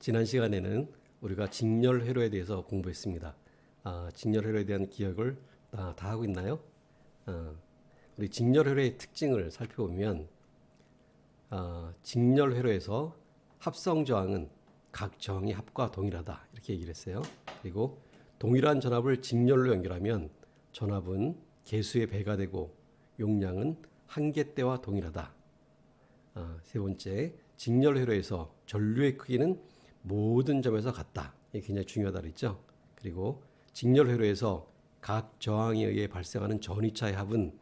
지난 시간에는 우리가 직렬 회로에 대해서 공부했습니다. 직렬 회로에 대한 기억을 다 하고 있나요? 우리 직렬 회로의 특징을 살펴보면 직렬 회로에서 합성 저항은 각 저항의 합과 동일하다 이렇게 얘기를 했어요. 그리고 동일한 전압을 직렬로 연결하면 전압은 개수의 배가 되고 용량은 한계대와 동일하다. 세 번째, 직렬 회로에서 전류의 크기는 모든 점에서 같다. 이게 굉장히 중요하다 그랬죠. 그리고 직렬 회로에서 각 저항에 의해 발생하는 전위차의 합은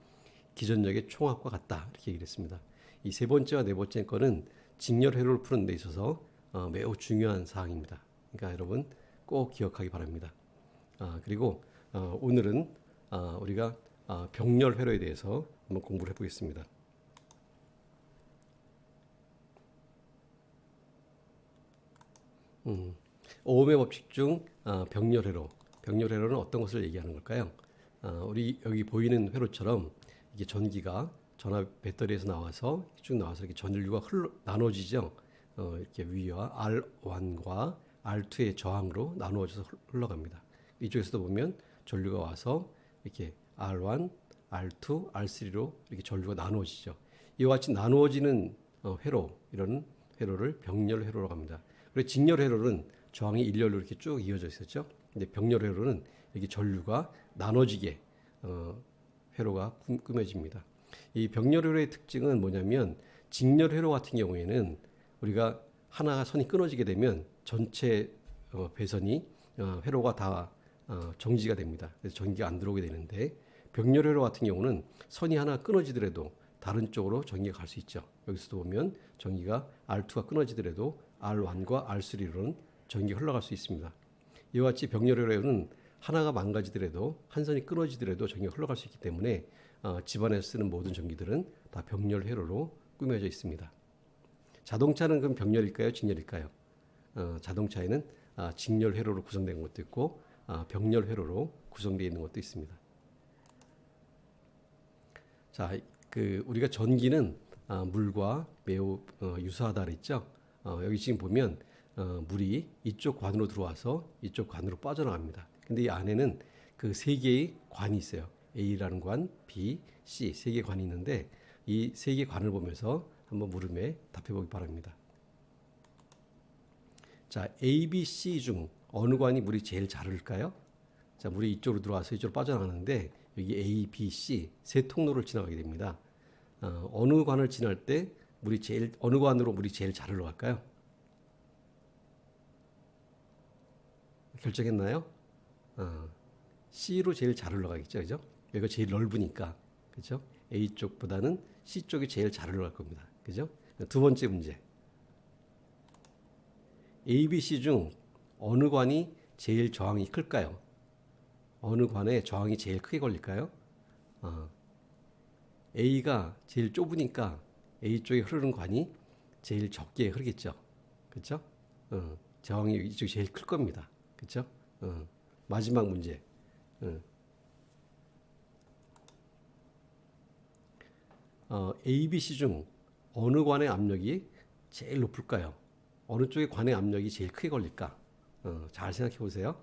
기전력의 총합과 같다. 이렇게 얘기를 했습니다. 이 세 번째와 네 번째 거는 직렬 회로를 푸는 데 있어서 매우 중요한 사항입니다. 그러니까 여러분 꼭 기억하기 바랍니다. 그리고 오늘은 우리가 병렬 회로에 대해서 한번 공부를 해보겠습니다. 오음의 법칙 중 병렬 회로. 병렬 회로는 어떤 것을 얘기하는 걸까요? 우리 여기 보이는 회로처럼 이게 전기가 전압 배터리에서 나와서 쭉 나와서 이렇게 전류가 나눠지죠. 이렇게 위와 R1과 R2의 저항으로 나누어져서 흘러갑니다. 이쪽에서도 보면 전류가 와서 이렇게 R1, R2, R3로 이렇게 전류가 나누어지죠. 이와 같이 나누어지는 회로, 이런 회로를 병렬 회로라고 합니다. 그리고 직렬 회로는 저항이 일렬로 이렇게 쭉 이어져 있었죠. 근데 병렬 회로는 이렇게 전류가 나눠지게 회로가 꾸며집니다. 이 병렬 회로의 특징은 뭐냐면 직렬 회로 같은 경우에는 우리가 하나가 선이 끊어지게 되면 전체 배선이 회로가 다 정지가 됩니다. 그래서 전기가 안 들어오게 되는데 병렬 회로 같은 경우는 선이 하나 끊어지더라도 다른 쪽으로 전기가 갈 수 있죠. 여기서도 보면 전기가 R2가 끊어지더라도 R1과 R3로는 전기가 흘러갈 수 있습니다. 이와 같이 병렬 회로는 하나가 망가지더라도 한 선이 끊어지더라도 전기가 흘러갈 수 있기 때문에 집안에서 쓰는 모든 전기들은 다 병렬 회로로 꾸며져 있습니다. 자동차는 그럼 병렬일까요? 직렬일까요? 자동차에는 직렬 회로로 구성된 것도 있고 병렬 회로로 구성되어 있는 것도 있습니다. 자, 우리가 전기는 물과 매우 유사하다 그랬죠. 여기 지금 보면 물이 이쪽 관으로 들어와서 이쪽 관으로 빠져나갑니다. 근데 이 안에는 그 세 개의 관이 있어요. A라는 관, B, C 세 개의 관이 있는데 이 세 개의 관을 보면서 한번 물음에 답해 보기 바랍니다. 자, A, B, C 중 어느 관이 물이 제일 잘 흐를까요? 자, 물이 이쪽으로 들어와서 이쪽으로 빠져나가는데 여기 A, B, C 세 통로를 지나가게 됩니다. 어느 관을 지날 때 어느 관으로 물이 제일 잘 흘러갈까요? 결정했나요? C로 제일 잘 흘러가겠죠, 그죠? 여기가 제일 넓으니까, 그죠? A 쪽보다는 C 쪽이 제일 잘 흘러갈 겁니다, 그죠? 두 번째 문제. A, B, C 중 어느 관이 제일 저항이 클까요? 어느 관에 저항이 제일 크게 걸릴까요? A가 제일 좁으니까 A 쪽에 흐르는 관이 제일 적게 흐르겠죠. 그렇죠? 저항이 이쪽이 제일 클 겁니다. 그렇죠? 마지막 문제. A, B, C 중 어느 관의 압력이 제일 높을까요? 어느 쪽의 관의 압력이 제일 크게 걸릴까? 잘 생각해 보세요.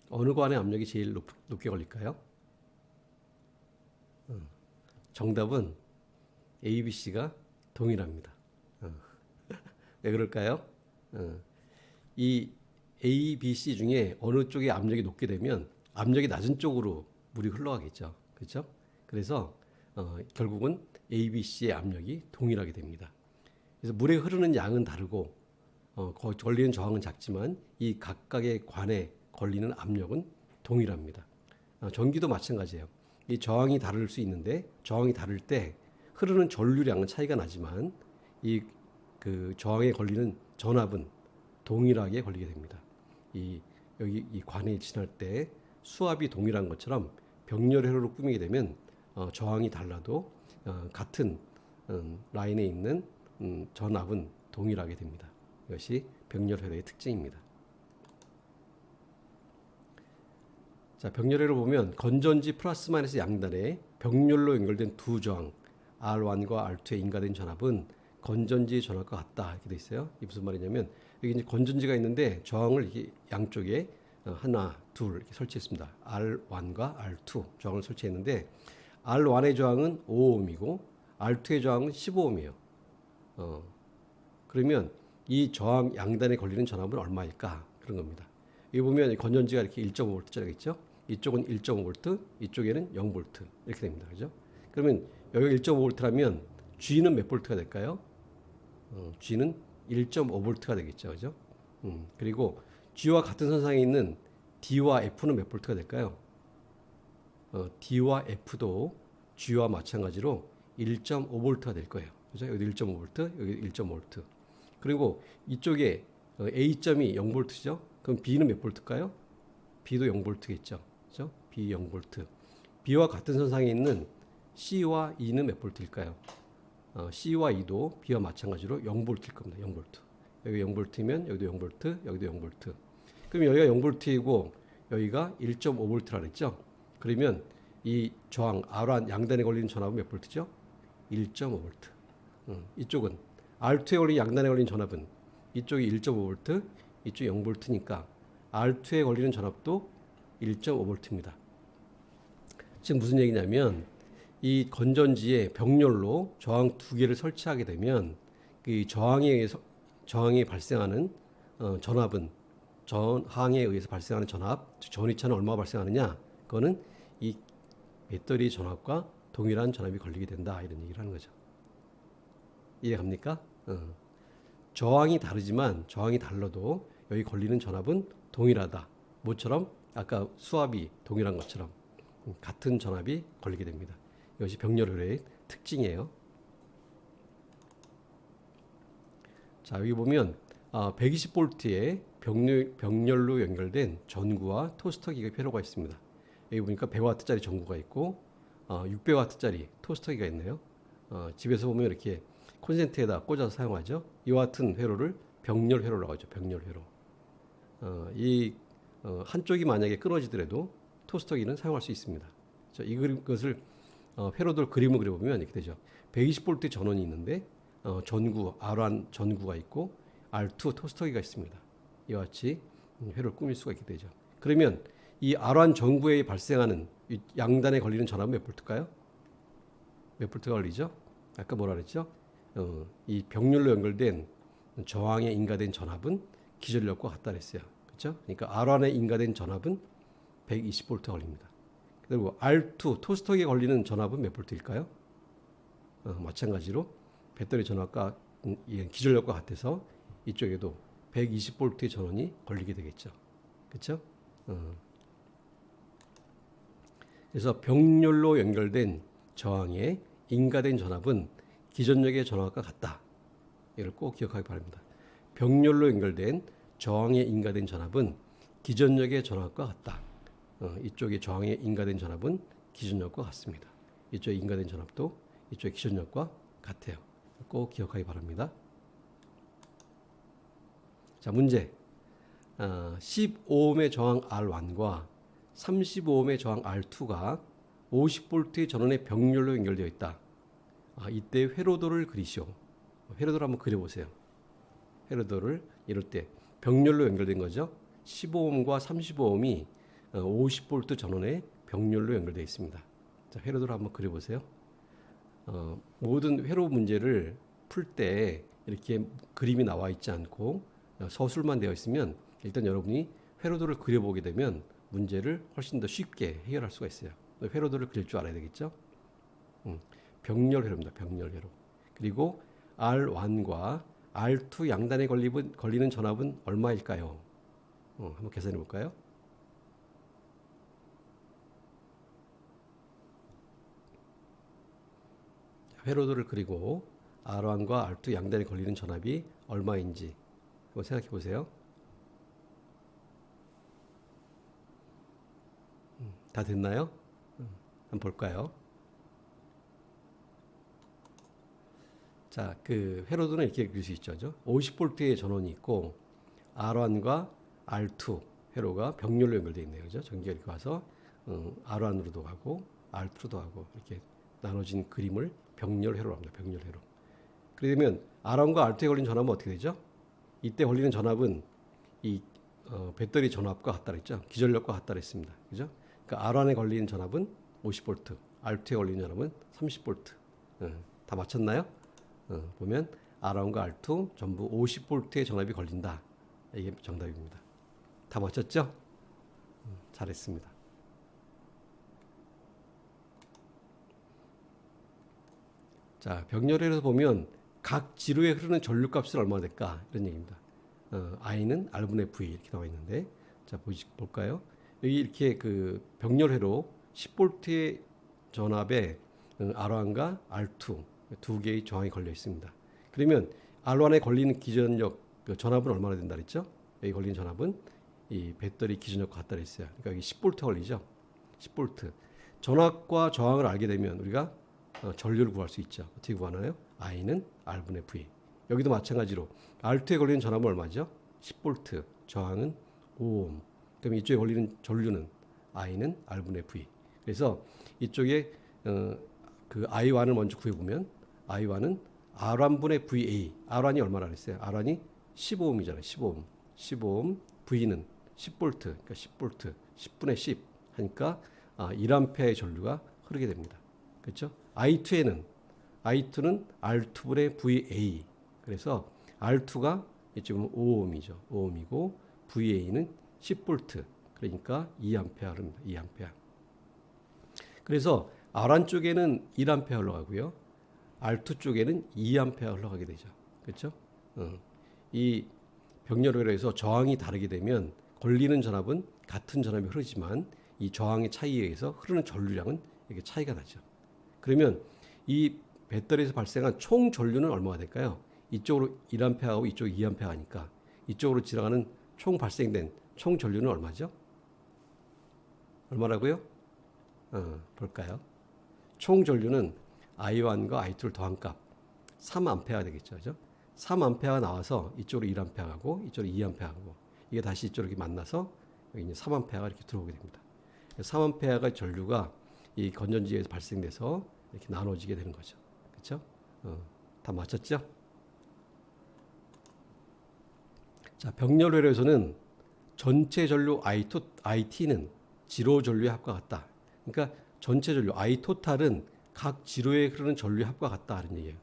어느 관의 압력이 제일 높게 걸릴까요? 정답은 A, B, C가 동일합니다. 왜 그럴까요? 이 A, B, C 중에 어느 쪽에 압력이 높게 되면 압력이 낮은 쪽으로 물이 흘러가겠죠. 그렇죠? 그래서 결국은 A, B, C의 압력이 동일하게 됩니다. 그래서 물에 흐르는 양은 다르고 걸리는 저항은 작지만 이 각각의 관에 걸리는 압력은 동일합니다. 전기도 마찬가지예요. 이 저항이 다를 수 있는데 저항이 다를 때 흐르는 전류량은 차이가 나지만 그 저항에 걸리는 전압은 동일하게 걸리게 됩니다. 여기 이 관에 지날 때 수압이 동일한 것처럼 병렬 회로로 꾸미게 되면 저항이 달라도 같은 라인에 있는 전압은 동일하게 됩니다. 이것이 병렬 회로의 특징입니다. 자, 병렬 회로 보면 건전지 플러스 마이너스 양단에 병렬로 연결된 두 저항 R1과 R2에 인가된 전압은 건전지의 전압과 같다 이렇게 돼 있어요. 이게 무슨 말이냐면 여기 이제 건전지가 있는데 저항을 이렇게 양쪽에 하나, 둘 이렇게 설치했습니다. R1과 R2 저항을 설치했는데 R1의 저항은 5ohm이고 R2의 저항은 15ohm이에요. 그러면 이 저항 양단에 걸리는 전압은 얼마일까? 그런 겁니다. 여기 보면 건전지가 이렇게 1.5V짜리가 있죠. 이쪽은 1.5V, 이쪽에는 0V 이렇게 됩니다. 그죠? 그러면 여기 1.5V라면 G는 몇 볼트가 될까요? G는 1.5V가 되겠죠. 그죠? 그리고 G와 같은 선상에 있는 D와 F는 몇 볼트가 될까요? D와 F도 G와 마찬가지로 1.5V가 될 거예요. 그죠? 여기 1.5V, 여기 1.5V. 그리고 이쪽에 A점이 0V죠? 그럼 B는 몇 볼트일까요? B도 0V겠죠. 그죠? B 0V. B와 같은 선상에 있는 C와 E는 몇 볼트일까요? C와 E도 B와 마찬가지로 0V일 겁니다. 0V. 여기 0V면 여기도 0V, 여기도 0V. 그럼 여기가 0V이고 여기가 1.5V라 그랬죠? 그러면 이 저항 R1 양단에 걸리는 전압은 몇 볼트죠? 1.5V. 이쪽은 R2에 걸린 양단에 걸린 전압은 이쪽이 1.5V, 이쪽이 0V니까 R2에 걸리는 전압도 1.5V입니다. 지금 무슨 얘기냐면 이 건전지에 병렬로 저항 두 개를 설치하게 되면 그 저항에 발생하는 전압은 저항에 의해서 발생하는 전압, 전위차는 얼마 발생하느냐? 그거는 이 배터리 전압과 동일한 전압이 걸리게 된다 이런 얘기를 하는 거죠. 이해갑니까? 저항이 다르지만 저항이 달라도 여기 걸리는 전압은 동일하다. 뭐처럼 아까 수압이 동일한 것처럼 같은 전압이 걸리게 됩니다. 이것이 병렬효의 특징이에요. 자, 여기 보면 120V의 병렬로 연결된 전구와 토스터기가 필요가 있습니다. 여기 보니까 100W짜리 전구가 있고 600W짜리 토스터기가 있네요. 집에서 보면 이렇게 콘센트에다 꽂아서 사용하죠. 이와 같은 회로를 병렬 회로라고 하죠. 병렬 회로. 한쪽이 만약에 끊어지더라도 토스터기는 사용할 수 있습니다. 이것을 회로들 그림을 그려보면 이렇게 되죠. 120V 전원이 있는데 전구 R1 전구가 있고 R2 토스터기가 있습니다. 이와 같이 회로를 꾸밀 수가 있게 되죠. 그러면 이 R1 전구에 발생하는 양단에 걸리는 전압은 몇 볼트일까요? 몇 볼트가 걸리죠? 아까 뭐라 그랬죠? 이 병렬로 연결된 저항에 인가된 전압은 기전력과 같다 그랬어요. 그렇죠? 그러니까 R1에 인가된 전압은 120V 걸립니다. 그리고 R2 토스터기에 걸리는 전압은 몇 볼트일까요? 마찬가지로 배터리 전압과 기전력과 같아서 이쪽에도 120V의 전원이 걸리게 되겠죠. 그렇죠? 그래서 병렬로 연결된 저항에 인가된 전압은 기전력의 전압과 같다. 이걸 꼭 기억하기 바랍니다. 병렬로 연결된 저항에 인가된 전압은 기전력의 전압과 같다. 이쪽에 저항에 인가된 전압은 기전력과 같습니다. 이쪽에 인가된 전압도 이쪽의 기전력과 같아요. 꼭 기억하기 바랍니다. 자, 문제. 15ohm의 저항 R1과 35ohm의 저항 R2가 50V의 전원의 병렬로 연결되어 있다. 이때 회로도를 그리시오. 회로도를 한번 그려보세요. 회로도를 이럴 때 병렬로 연결된 거죠. 15ohm과 35ohm이 50V 전원의 병렬로 연결되어 있습니다. 자, 회로도를 한번 그려보세요. 모든 회로 문제를 풀 때 이렇게 그림이 나와 있지 않고 서술만 되어 있으면 일단 여러분이 회로도를 그려보게 되면 문제를 훨씬 더 쉽게 해결할 수가 있어요. 회로도를 그릴 줄 알아야 되겠죠. 병렬 회로입니다. 병렬 회로. 그리고 R1과 R2 양단에 걸리는 전압은 얼마일까요? 한번 계산해 볼까요? 회로도를 그리고 R1과 R2 양단에 걸리는 전압이 얼마인지 한번 생각해 보세요. 다 됐나요? 한번 볼까요? 자, 그 회로도는 이렇게 그릴 수 있죠. 50V의 전원이 있고 R1과 R2 회로가 병렬로 연결되어 있네요. 그죠? 전기가 이렇게 와서 R1으로도 가고 R2로도 가고 이렇게 나눠진 그림을 병렬 회로로 합니다. 병렬 회로. 그러면 R1과 R2에 걸린 전압은 어떻게 되죠? 이때 걸리는 전압은 이 배터리 전압과 같다 그랬죠. 기전력과 같다 그랬습니다. 그죠? 그러니까 R1에 걸리는 전압은 50V, R2에 걸리는 전압은 30V. 다 맞췄나요? 보면 R1과 R2 전부 50V의 전압이 걸린다. 이게 정답입니다. 다 맞췄죠? 잘했습니다. 자, 병렬에서 보면 각 지루에 흐르는 전류값은 얼마나 될까? 이런 얘기입니다. I는 R분의 V 이렇게 나와 있는데, 자, 볼까요? 여기 이렇게 그 병렬회로 10V의 전압에 R1과 R2 두 개의 저항이 걸려 있습니다. 그러면 R1에 걸리는 기전력 그 전압은 얼마나 된다 그랬죠? 여기 걸리는 전압은 이 배터리 기전력과 같다 그랬어요. 그러니까 여기 10V 걸리죠. 10V. 전압과 저항을 알게 되면 우리가 전류를 구할 수 있죠. 어떻게 구하나요? I는 R분의 V. 여기도 마찬가지로 R2에 걸리는 전압은 얼마죠? 10V. 저항은 5옴. 그럼 이쪽에 걸리는 전류는 I는 R분의 V. 그래서 이쪽에 그 I1을 먼저 구해보면 I1은 R1분의 VA. R1이 얼마나 그랬어요? R1이 15옴이잖아요. 15옴. 15옴. V는 10V. 그러니까 10V. 10분의 10 하니까 1A의 전류가 흐르게 됩니다. 그렇죠? I2는 R2분의 VA. 그래서 R2가 지금 5옴이죠. 5옴이고 VA는 10V. 그러니까 2A 흐릅니다. 2A. 그래서 R1 쪽에는 1A 흘러가고요. R2 쪽에는 2A 흘러가게 되죠. 그렇죠? 이 병렬회로 해서 저항이 다르게 되면 걸리는 전압은 같은 전압이 흐르지만 이 저항의 차이에 의해서 흐르는 전류량은 이렇게 차이가 나죠. 그러면 이 배터리에서 발생한 총 전류는 얼마가 될까요? 이쪽으로 1A하고 이쪽으로 2A니까 이쪽으로 지나가는 총 발생된 총 전류는 얼마죠? 얼마라고요? 볼까요? 총 전류는 I1과 I2를 더한 값 3A가 되겠죠. 그죠? 3A가 나와서 이쪽으로 1A하고 이쪽으로 2A하고 이게 다시 이쪽으로 만나서 여기 이제 3A가 이렇게 들어오게 됩니다. 3A가 전류가 이 건전지에서 발생돼서 이렇게 나눠지게 되는 거죠. 그렇죠? 다 맞췄죠? 자, 병렬회로에서는 전체 전류 IT는 지로 전류의 합과 같다. 그러니까 전체 전류 I 토탈은 각 지로에 흐르는 전류의 합과 같다 하는 얘기예요.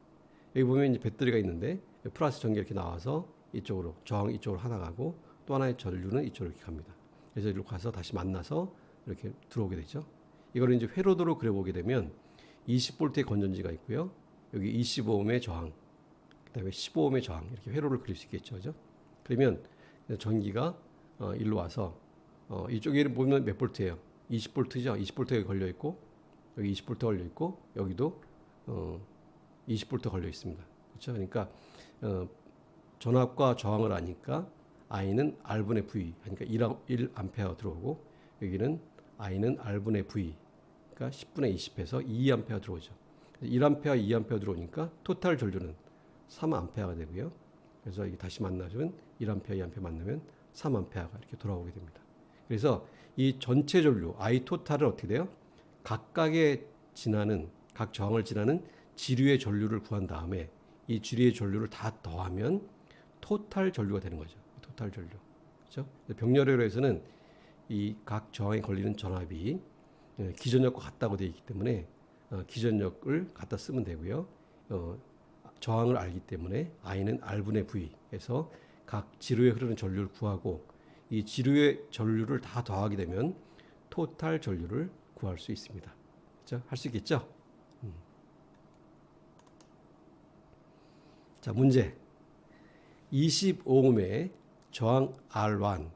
여기 보면 이제 배터리가 있는데 플러스 전기 이렇게 나와서 이쪽으로 저항 이쪽으로 하나 가고 또 하나의 전류는 이쪽으로 이렇게 갑니다. 그래서 이렇게 가서 다시 만나서 이렇게 들어오게 되죠. 이거를 이제 회로도로 그려보게 되면 20V의 건전지가 있고요. 여기 25옴의 저항, 그다음에 15옴의 저항 이렇게 회로를 그릴 수 있겠죠, 그죠? 그러면 전기가 일로 와서 이쪽에 보면 몇 볼트예요? 20V죠. 20V가 걸려 있고 여기 20V 걸려 있고 여기도 20V 걸려 있습니다. 그렇죠? 그러니까 전압과 저항을 아니까 I는 R분의 V 하니까 1A 들어오고 여기는 I는 R분의 V 그러니까 10분의 20해서 2A 들어오죠. 1A, 2A 들어오니까 토탈 전류는 3A가 되고요. 그래서 이게 다시 만나면 1A, 2A 만나면 3A가 이렇게 돌아오게 됩니다. 그래서 이 전체 전류 I 토탈은 어떻게 돼요? 각각의 지나는 각 저항을 지나는 지류의 전류를 구한 다음에 이 지류의 전류를 다 더하면 토탈 전류가 되는 거죠. 토탈 전류. 그렇죠? 병렬회로에서는 이 각 저항에 걸리는 전압이 기전력과 같다고 되어 있기 때문에 기전력을 갖다 쓰면 되고요. 저항을 알기 때문에 I는 R분의 V에서 각 지류에 흐르는 전류를 구하고 이 지류의 전류를 다 더하게 되면 토탈 전류를 구할 수 있습니다. 그렇죠? 할 수 있겠죠? 자, 문제. 25옴의 저항 R1과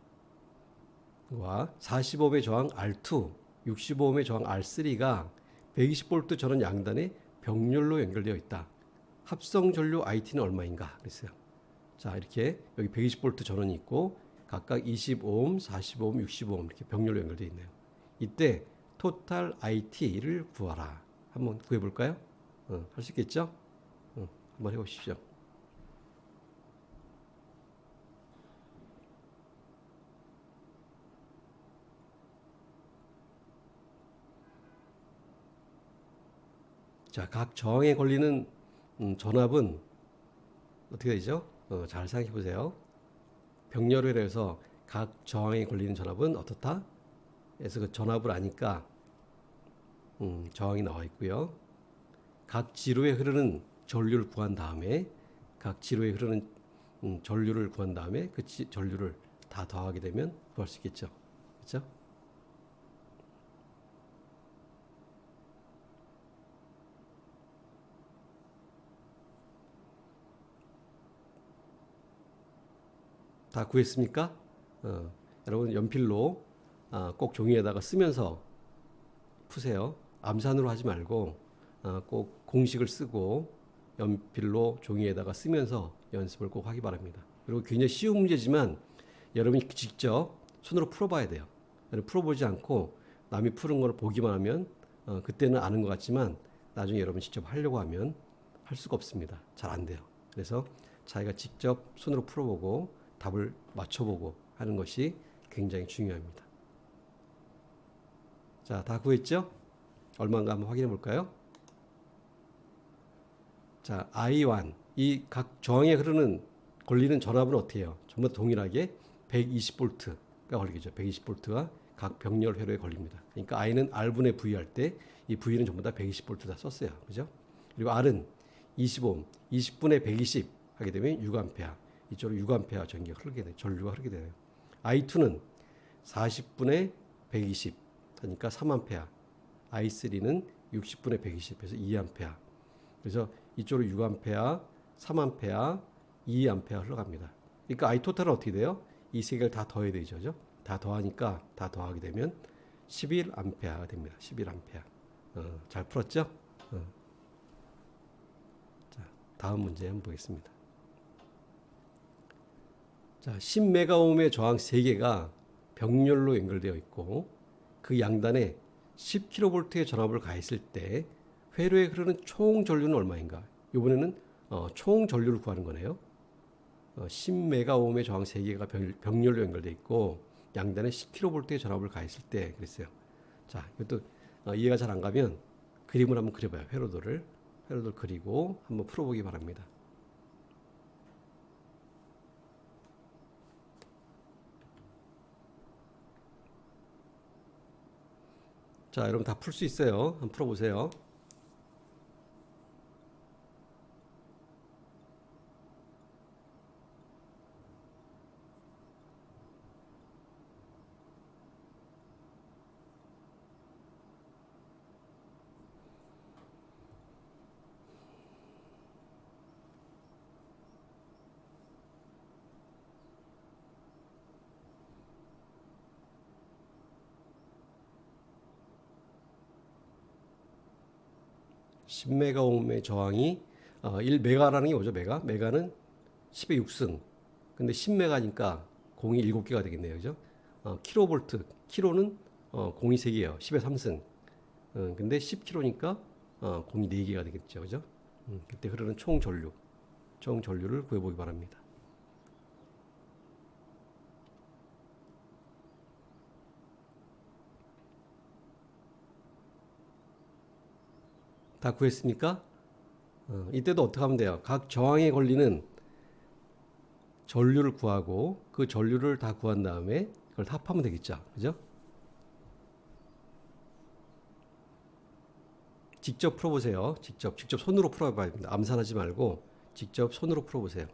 45옴의 저항 R2, 65옴의 저항 R3가 120V 전원 양단에 병렬로 연결되어 있다. 합성 전류 IT는 얼마인가? 그랬어요. 자, 이렇게 여기 120V 전원이 있고 각각 25옴, 45옴, 65옴 이렇게 병렬로 연결되어 있네요. 이때 토탈 IT를 구하라. 한번 구해볼까요? 할 수 있겠죠? 한번 해보십시오. 자, 각 저항에 걸리는 전압은 어떻게 되죠? 잘 생각해 보세요. 병렬회로에서 각 저항에 걸리는 전압은 어떻다? 그래서 그 전압을 아니까 저항이 나와 있고요. 각 지로에 흐르는 전류를 구한 다음에 각 지로에 흐르는 전류를 구한 다음에 그 전류를 다 더하게 되면 구할 수 있겠죠. 그렇죠? 다 구했습니까? 여러분 연필로 꼭 종이에다가 쓰면서 푸세요. 암산으로 하지 말고 꼭 공식을 쓰고 연필로 종이에다가 쓰면서 연습을 꼭 하기 바랍니다. 그리고 굉장히 쉬운 문제지만 여러분이 직접 손으로 풀어봐야 돼요. 풀어보지 않고 남이 푸는 걸 보기만 하면 그때는 아는 것 같지만 나중에 여러분 직접 하려고 하면 할 수가 없습니다. 잘 안 돼요. 그래서 자기가 직접 손으로 풀어보고 답을 맞춰보고 하는 것이 굉장히 중요합니다. 자, 다 구했죠? 얼마인가 한번 확인해 볼까요? 자, I1 이 각 저항에 흐르는 걸리는 전압은 어떻게 해요? 전부 다 동일하게 120V가 걸리겠죠. 120V가 각 병렬 회로에 걸립니다. 그러니까 I는 R분의 V 할 때 이 V는 전부 다 120V 다 썼어요. 그죠? 그리고 R은 25, 20분의 120 하게 되면 6A. 이쪽으로 6A 전기가 흐르게 돼요. 전류가 흐르게 돼요. I2는 40분의 120 하니까 3A. I3는 60분의 120 그래서 2A. 그래서 이쪽으로 6A, 3A, 2A 흘러갑니다. 그러니까 I 토탈은 어떻게 돼요? 이 세 개를 다 더해야 되죠. 그죠? 다 더하니까 다 더하게 되면 11A가 됩니다. 11A. 잘 풀었죠? 자, 다음 문제 한번 보겠습니다. 자, 10메가옴의 저항 3개가 병렬로 연결되어 있고 그 양단에 10kV의 전압을 가했을 때 회로에 흐르는 총 전류는 얼마인가? 이번에는 총 전류를 구하는 거네요. 10메가옴의 저항 3개가 병렬로 연결되어 있고 양단에 10kV의 전압을 가했을 때 그랬어요. 자, 이것도 이해가 잘 안 가면 그림을 한번 그려봐요. 회로도를 그리고 한번 풀어보기 바랍니다. 자, 여러분 다 풀 수 있어요. 한번 풀어보세요. (10) 메가옴의 저항이 1메가라는 게 뭐죠? 메가는 10의 6승. 근데 10메가니까 공이 7개가 되겠네요. 그죠? 킬로볼트. 킬로는 공이 3개예요. 10의 3승. 근데 10킬로니까 공이 4개가 되겠죠. 그죠? 그때 흐르는 총 전류를 구해 보기 바랍니다. 다 구했습니까? 이때도 어떻게 하면 돼요? 각 저항에 걸리는 전류를 구하고 그 전류를 다 구한 다음에 그걸 합하면 되겠죠. 그죠? 직접 풀어보세요. 직접 손으로 풀어봐야 됩니다. 암산하지 말고 직접 손으로 풀어보세요.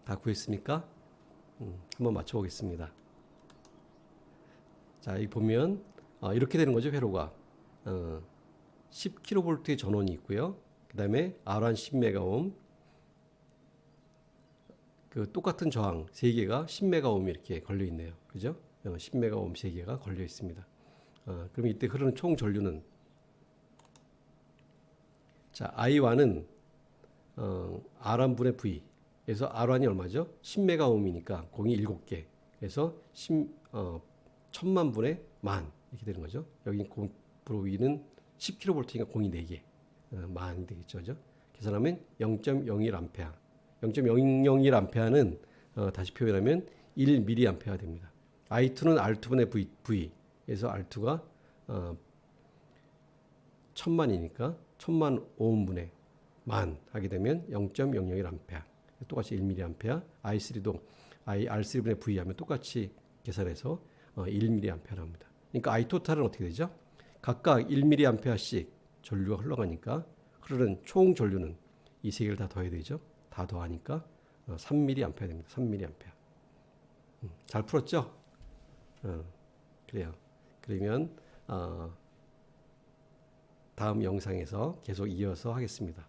다 구했습니까? 한번 맞춰보겠습니다. 자, 여기 보면 이렇게 되는 거죠. 회로가 10kV의 전원이 있고요. 그 다음에 R1 10메가옴 그 똑같은 저항 3개가 10메가옴이 이렇게 걸려 있네요. 그죠? 10메가옴 3개가 걸려 있습니다. 그럼 이때 흐르는 총 전류는 자, I1은 R1분의 V 그래서 R1이 얼마죠? 10메가옴이니까 공이 7개 그래서 1000만 분의 만 이렇게 되는 거죠. 여기 V는 10kV니까 공이 4개 만이 되겠죠. 그죠? 계산하면 0.01A 0.001A는 다시 표현하면 1mA 됩니다. I2는 R2분의 V 그래서 R2가 천만이니까 1000만 오음분의 만 하게 되면 0.001A. 똑같이 1mA. I3도 R3분의 V 하면 똑같이 계산해서 1mA 합니다. 그러니까 I 토탈은 어떻게 되죠? 각각 1mA씩 전류가 흘러가니까 흐르는 총 전류는 이 세 개를 다 더해야 되죠. 다 더하니까 3mA 됩니다. 3mA. 잘 풀었죠? 그래요. 그러면 다음 영상에서 계속 이어서 하겠습니다.